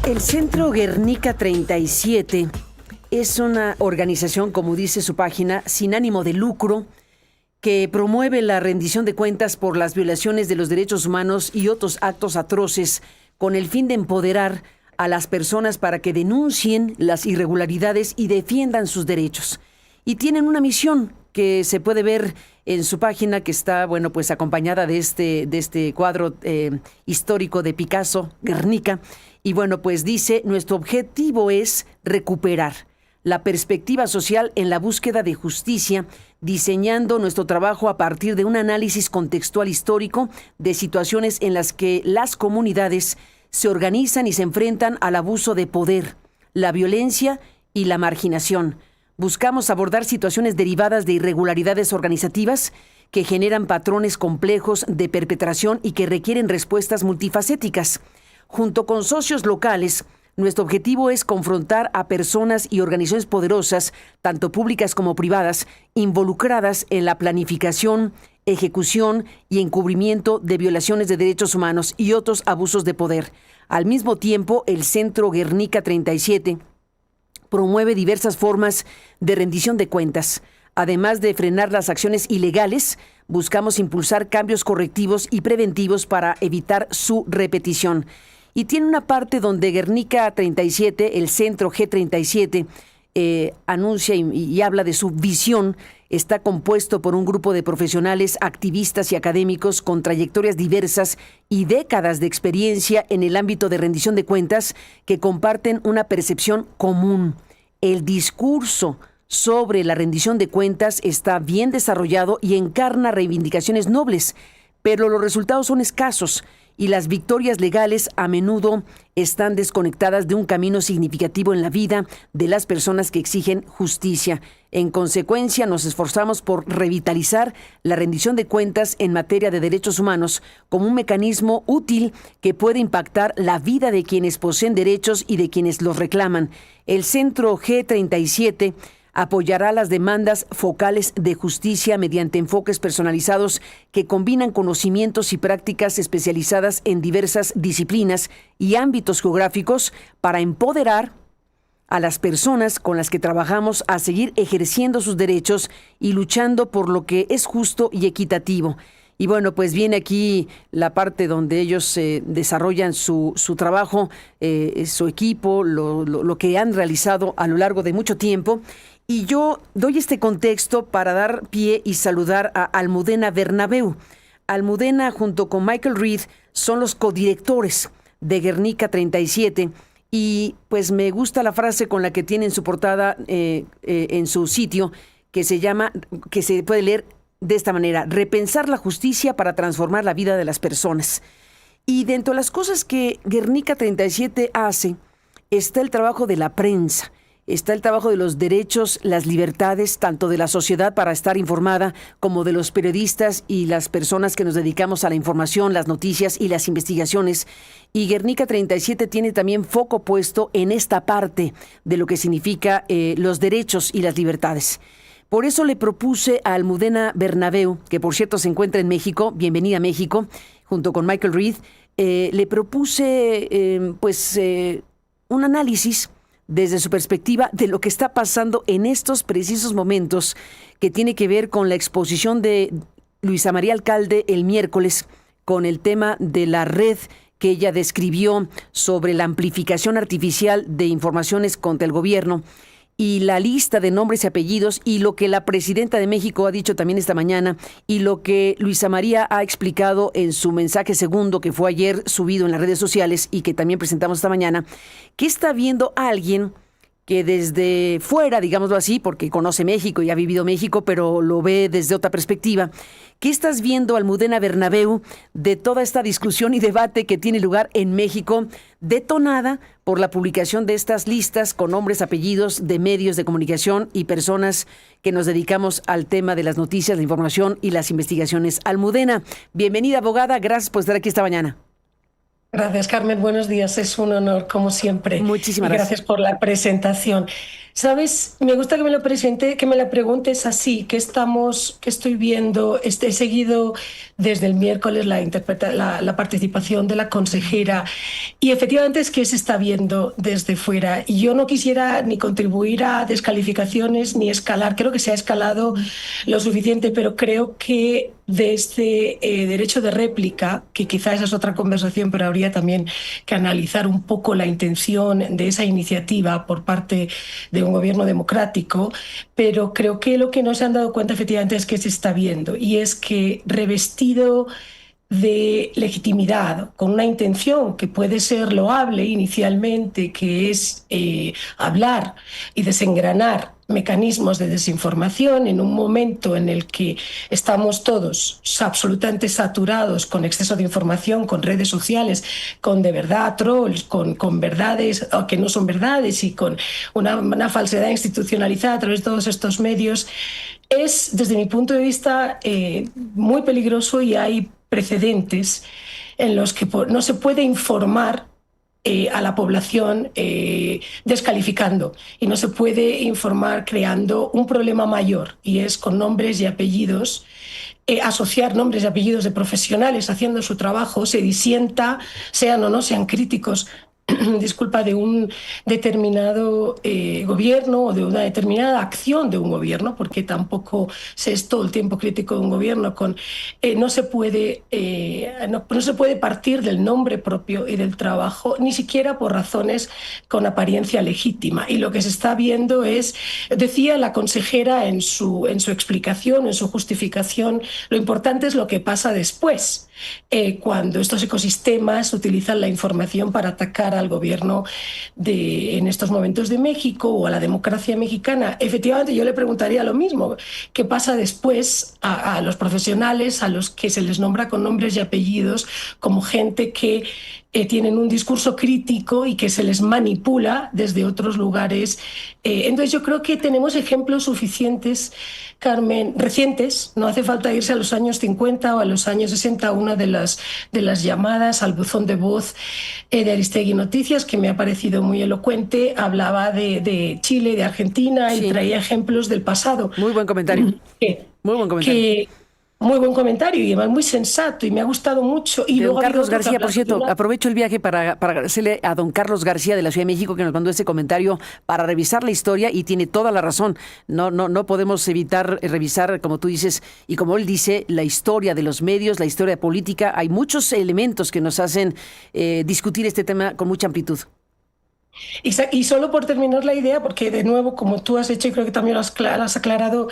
El Centro Guernica 37 es una organización, como dice su página, sin ánimo de lucro, que promueve la rendición de cuentas por las violaciones de los derechos humanos y otros actos atroces con el fin de empoderar a las personas para que denuncien las irregularidades y defiendan sus derechos. Y tienen una misión que se puede ver en su página, que está, bueno, pues acompañada de este cuadro histórico de Picasso, Guernica. Y bueno, pues dice, nuestro objetivo es recuperar la perspectiva social en la búsqueda de justicia, diseñando nuestro trabajo a partir de un análisis contextual histórico de situaciones en las que las comunidades se organizan y se enfrentan al abuso de poder, la violencia y la marginación. Buscamos abordar situaciones derivadas de irregularidades organizativas que generan patrones complejos de perpetración y que requieren respuestas multifacéticas. Junto con socios locales, nuestro objetivo es confrontar a personas y organizaciones poderosas, tanto públicas como privadas, involucradas en la planificación, ejecución y encubrimiento de violaciones de derechos humanos y otros abusos de poder. Al mismo tiempo, el Centro Guernica 37 promueve diversas formas de rendición de cuentas. Además de frenar las acciones ilegales, buscamos impulsar cambios correctivos y preventivos para evitar su repetición. Y tiene una parte donde Guernica 37, el Centro G37, anuncia y habla de su visión. Está compuesto por un grupo de profesionales, activistas y académicos con trayectorias diversas y décadas de experiencia en el ámbito de rendición de cuentas que comparten una percepción común. El discurso sobre la rendición de cuentas está bien desarrollado y encarna reivindicaciones nobles, pero los resultados son escasos y las victorias legales a menudo están desconectadas de un camino significativo en la vida de las personas que exigen justicia. En consecuencia, nos esforzamos por revitalizar la rendición de cuentas en materia de derechos humanos como un mecanismo útil que puede impactar la vida de quienes poseen derechos y de quienes los reclaman. El Centro G37 apoyará las demandas focales de justicia mediante enfoques personalizados que combinan conocimientos y prácticas especializadas en diversas disciplinas y ámbitos geográficos para empoderar a las personas con las que trabajamos a seguir ejerciendo sus derechos y luchando por lo que es justo y equitativo. Y bueno, pues viene aquí la parte donde ellos desarrollan su trabajo, su equipo, lo que han realizado a lo largo de mucho tiempo. Y yo doy este contexto para dar pie y saludar a Almudena Bernabeu. Almudena, junto con Michael Reed, son los codirectores de Guernica 37. Y pues me gusta la frase con la que tienen su portada en su sitio, que se puede leer de esta manera: repensar la justicia para transformar la vida de las personas. Y dentro de las cosas que Guernica 37 hace, está el trabajo de la prensa. Está el trabajo de los derechos, las libertades, tanto de la sociedad para estar informada, como de los periodistas y las personas que nos dedicamos a la información, las noticias y las investigaciones. Y Guernica 37 tiene también foco puesto en esta parte de lo que significa los derechos y las libertades. Por eso le propuse a Almudena Bernabeu, que por cierto se encuentra en México, bienvenida a México, junto con Michael Reed, le propuse un análisis desde su perspectiva de lo que está pasando en estos precisos momentos, que tiene que ver con la exposición de Luisa María Alcalde el miércoles con el tema de la red que ella describió sobre la amplificación artificial de informaciones contra el gobierno y la lista de nombres y apellidos, y lo que la presidenta de México ha dicho también esta mañana, y lo que Luisa María ha explicado en su mensaje segundo, que fue ayer subido en las redes sociales y que también presentamos esta mañana. ¿Qué está viendo alguien que desde fuera, digámoslo así, porque conoce México y ha vivido México, pero lo ve desde otra perspectiva? ¿Qué estás viendo, Almudena Bernabeu, de toda esta discusión y debate que tiene lugar en México, detonada por la publicación de estas listas con nombres, apellidos de medios de comunicación y personas que nos dedicamos al tema de las noticias, la información y las investigaciones? Almudena, bienvenida, abogada, gracias por estar aquí esta mañana. Gracias, Carmen. Buenos días. Es un honor, como siempre. Muchísimas Y gracias. gracias por la presentación. Sabes, me gusta que me lo presente, que me la preguntes así, que estoy viendo, he seguido desde el miércoles la participación de la consejera y efectivamente es que se está viendo desde fuera. Y yo no quisiera ni contribuir a descalificaciones ni escalar. Creo que se ha escalado lo suficiente, pero creo que de este derecho de réplica, que quizá esa es otra conversación, pero habría también que analizar un poco la intención de esa iniciativa por parte de un gobierno democrático, pero creo que lo que no se han dado cuenta efectivamente es que se está viendo y es que revestido de legitimidad, con una intención que puede ser loable inicialmente, que es hablar y desengranar mecanismos de desinformación en un momento en el que estamos todos absolutamente saturados con exceso de información, con redes sociales, con de verdad trolls, con verdades que no son verdades y con una falsedad institucionalizada a través de todos estos medios, es, desde mi punto de vista, muy peligroso y hay precedentes en los que no se puede informar a la población descalificando y no se puede informar creando un problema mayor y es con nombres y apellidos. Asociar nombres y apellidos de profesionales haciendo su trabajo se disienta, sean o no sean críticos disculpa, de un determinado gobierno o de una determinada acción de un gobierno, porque tampoco se es todo el tiempo crítico de un gobierno, no se puede partir del nombre propio y del trabajo, ni siquiera por razones con apariencia legítima. Y lo que se está viendo es, decía la consejera en su explicación, en su justificación, lo importante es lo que pasa después. Cuando estos ecosistemas utilizan la información para atacar al gobierno en estos momentos de México o a la democracia mexicana. Efectivamente, yo le preguntaría lo mismo. ¿Qué pasa después a los profesionales, a los que se les nombra con nombres y apellidos como gente que tienen un discurso crítico y que se les manipula desde otros lugares? Entonces yo creo que tenemos ejemplos suficientes, Carmen, recientes, no hace falta irse a los años 50 o a los años 60, una de las llamadas al buzón de voz de Aristegui Noticias, que me ha parecido muy elocuente, hablaba de Chile, de Argentina y Sí, traía ejemplos del pasado. muy buen comentario. Que, Muy buen comentario. que muy buen comentario y además muy sensato y me ha gustado mucho. Y De don luego ha habido Carlos otro que García, por hablaba de cierto, una. aprovecho el viaje para agradecerle a don Carlos García de la Ciudad de México que nos mandó ese comentario para revisar la historia y tiene toda la razón. No podemos evitar revisar, como tú dices, y como él dice, la historia de los medios, la historia política. Hay muchos elementos que nos hacen discutir este tema con mucha amplitud. Y solo por terminar la idea, porque de nuevo, como tú has hecho y creo que también lo has aclarado,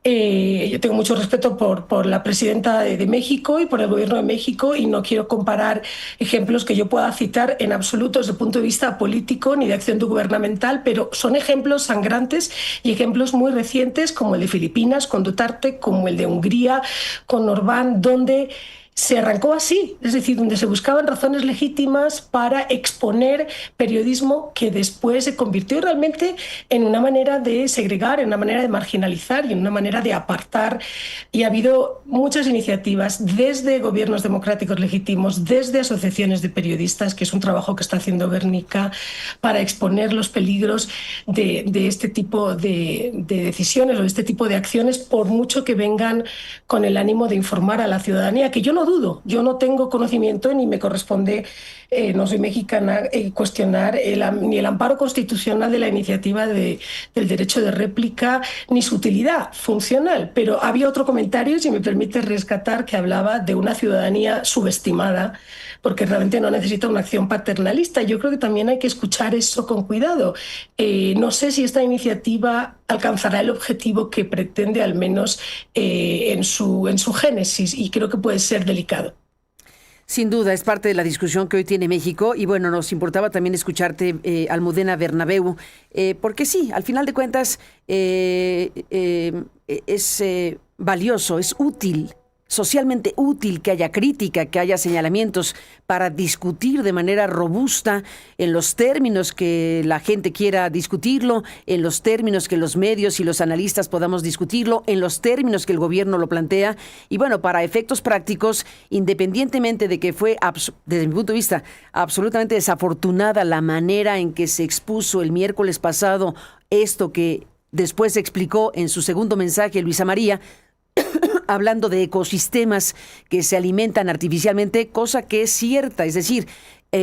yo tengo mucho respeto por la presidenta de México y por el gobierno de México y no quiero comparar ejemplos que yo pueda citar en absoluto desde el punto de vista político ni de acción gubernamental, pero son ejemplos sangrantes y ejemplos muy recientes como el de Filipinas con Duterte, como el de Hungría con Orbán, donde se arrancó así, es decir, donde se buscaban razones legítimas para exponer periodismo que después se convirtió realmente en una manera de segregar, en una manera de marginalizar y en una manera de apartar. Y ha habido muchas iniciativas desde gobiernos democráticos legítimos, desde asociaciones de periodistas, que es un trabajo que está haciendo Guernica, para exponer los peligros de este tipo de decisiones o de este tipo de acciones, por mucho que vengan con el ánimo de informar a la ciudadanía, que yo no dudo, yo no tengo conocimiento ni me corresponde, no soy mexicana, cuestionar ni el amparo constitucional de la iniciativa del derecho de réplica ni su utilidad funcional. Pero había otro comentario, si me permite rescatar, que hablaba de una ciudadanía subestimada porque realmente no necesita una acción paternalista. Yo creo que también hay que escuchar eso con cuidado. No sé si esta iniciativa alcanzará el objetivo que pretende, al menos en su génesis, y creo que puede ser delicado. Sin duda, es parte de la discusión que hoy tiene México y bueno, nos importaba también escucharte, Almudena Bernabeu, porque sí, al final de cuentas es valioso, es útil socialmente útil que haya crítica, que haya señalamientos para discutir de manera robusta en los términos que la gente quiera discutirlo, en los términos que los medios y los analistas podamos discutirlo, en los términos que el gobierno lo plantea. Y bueno, para efectos prácticos, independientemente de que fue, desde mi punto de vista, absolutamente desafortunada la manera en que se expuso el miércoles pasado esto que después explicó en su segundo mensaje Luisa María, hablando de ecosistemas que se alimentan artificialmente, cosa que es cierta. Es decir,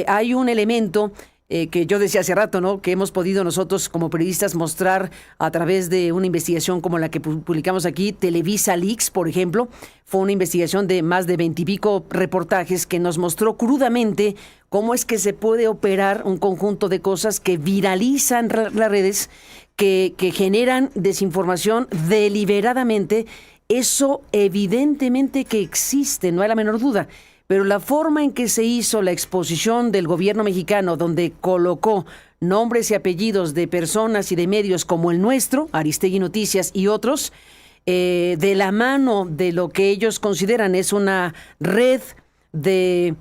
hay un elemento que yo decía hace rato, ¿no?, que hemos podido nosotros como periodistas mostrar a través de una investigación como la que publicamos aquí, Televisa Leaks, por ejemplo. Fue una investigación de más de 20 y pico reportajes que nos mostró crudamente cómo es que se puede operar un conjunto de cosas que viralizan las redes, que generan desinformación deliberadamente. Eso evidentemente que existe, no hay la menor duda, pero la forma en que se hizo la exposición del gobierno mexicano, donde colocó nombres y apellidos de personas y de medios como el nuestro, Aristegui Noticias y otros, de la mano de lo que ellos consideran es una red de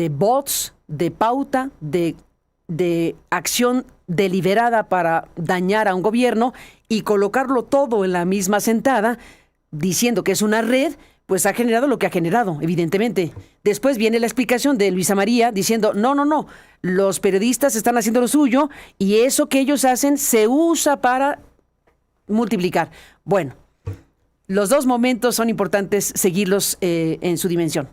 bots, de pauta, de acción deliberada para dañar a un gobierno, y colocarlo todo en la misma sentada, diciendo que es una red, pues ha generado lo que ha generado, evidentemente. Después viene la explicación de Luisa María diciendo, no, los periodistas están haciendo lo suyo y eso que ellos hacen se usa para multiplicar. Bueno, los dos momentos son importantes seguirlos en su dimensión.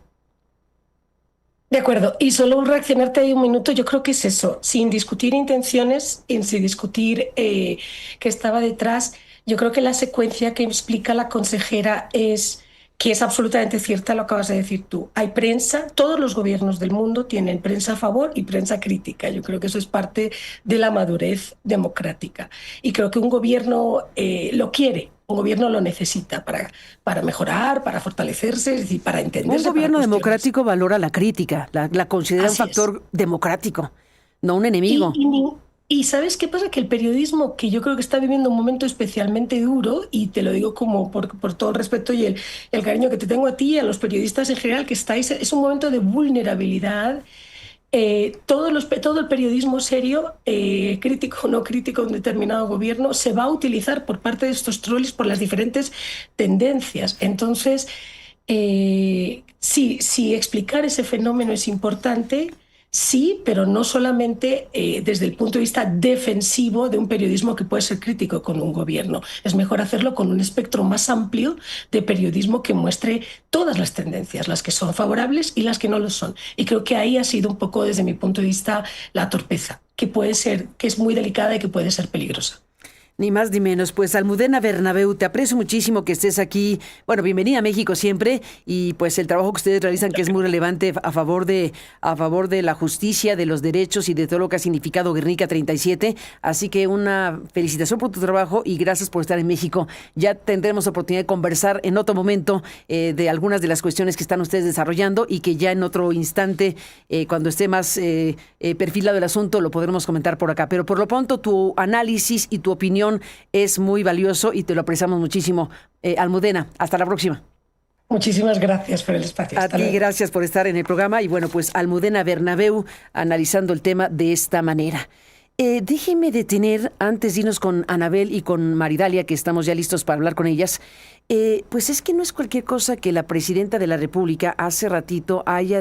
De acuerdo, y solo reaccionarte ahí un minuto, yo creo que es eso, sin discutir intenciones, sin discutir qué estaba detrás. Yo creo que la secuencia que explica la consejera es que es absolutamente cierta, lo acabas de decir tú. Hay prensa, todos los gobiernos del mundo tienen prensa a favor y prensa crítica. Yo creo que eso es parte de la madurez democrática. Y creo que un gobierno lo quiere. Un gobierno lo necesita para mejorar, para fortalecerse, es decir, para entenderse. Un gobierno democrático valora la crítica, la considera un factor democrático, no un enemigo. Y ¿sabes qué pasa? Que el periodismo, que yo creo que está viviendo un momento especialmente duro, y te lo digo como por todo el respeto y el cariño que te tengo a ti y a los periodistas en general que estáis, es un momento de vulnerabilidad. Todo el periodismo serio, crítico o no crítico de un determinado gobierno, se va a utilizar por parte de estos troles por las diferentes tendencias. Entonces, sí, explicar ese fenómeno es importante, sí, pero no solamente desde el punto de vista defensivo de un periodismo que puede ser crítico con un gobierno. Es mejor hacerlo con un espectro más amplio de periodismo que muestre todas las tendencias, las que son favorables y las que no lo son. Y creo que ahí ha sido un poco, desde mi punto de vista, la torpeza, que es muy delicada y que puede ser peligrosa. Ni más ni menos. Pues Almudena Bernabeu, te aprecio muchísimo que estés aquí. Bueno, bienvenida a México siempre, y pues el trabajo que ustedes realizan, que es muy relevante a favor de la justicia, de los derechos y de todo lo que ha significado Guernica 37. Así que una felicitación por tu trabajo y gracias por estar en México. Ya tendremos oportunidad de conversar en otro momento de algunas de las cuestiones que están ustedes desarrollando, y que ya en otro instante, cuando esté más perfilado el asunto, lo podremos comentar por acá. Pero por lo pronto, tu análisis y tu opinión es muy valioso y te lo apreciamos muchísimo. Almudena, hasta la próxima. Muchísimas gracias por el espacio. A ti, gracias por estar en el programa. Y bueno, pues Almudena Bernabeu analizando el tema de esta manera. Déjeme detener, antes de irnos con Anabel y con Maridalia, que estamos ya listos para hablar con ellas, pues es que no es cualquier cosa que la presidenta de la República hace ratito haya